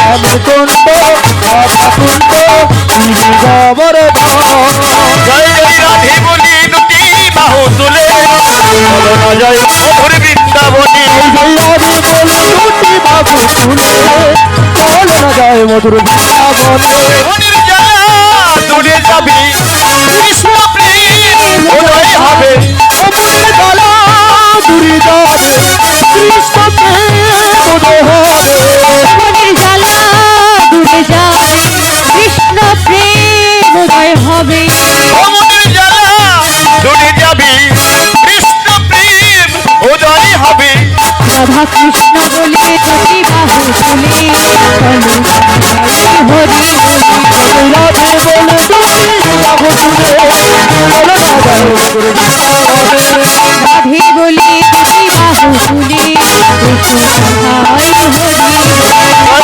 আমার কুণ্ড কুণ্ড গবর জয় জয় রাধে বলি দুটি বাহু তুলে জয় মধুর বৃন্দাবনে রাধে বলি দুটি বাহু তুলে চল না যায় মধুর বৃন্দাবনে মনের জ্বালা দূরে যাবি কৃষ্ণ প্রেম উদয় হবে মনের জ্বালা দূরে যাবে কৃষ্ণ প্রেম উদয় হবে মনের জ্বালা দূরে যাবে কৃষ্ণ প্রেম উদয় হবে মনের জ্বালা দূরে যাবি কৃষ্ণ প্রেম উদয় হবে রাধা কৃষ্ণ বলে দুটি বাহু তুলে হরি রাধে বলে দুটি বাহু তুলে চল না যায় মধুর বৃন্দাবনে রাধে বলে দুটি বাহু তুলে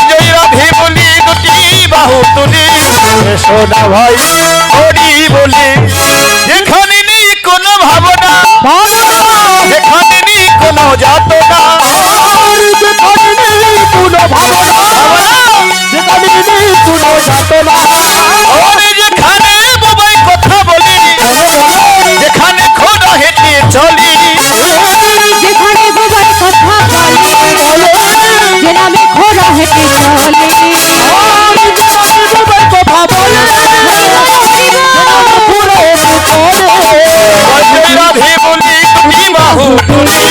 জয় রাধে বলি দুটি বাহু তুলে সোনা ভাই হরি বলে যেখানে নেই কোনো ভাবনা যেখানে নেই কোনো যাতনা আর যেখানে নেই কোনো ভাবনা যেখানে নেই কোনো যাতনা ওরে যেখানে বোবাই কথা বলি যেখানে খোদা হেঁটে চলি যেখানে বোবার কথা বলে যে নামে খোরা হেঁটে চলে আর যেখানে ডুবে কথা বলে পুরো করে জয় রাধে বলি দুটি বাহু তুলে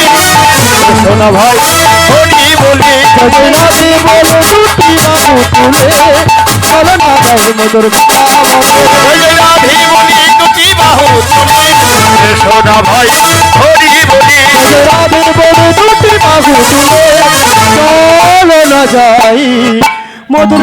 সোনা ভাই হরি বলে রাধে বলে দুটি বাহু তুলে চল না যায় মধুর বৃন্দাবনে জয় রাধে বলি দুটি বাহু তুলে সোনা ভাই হরি বলে রাধে বলে দুটি বাহু তুলে চল না যাই মধুর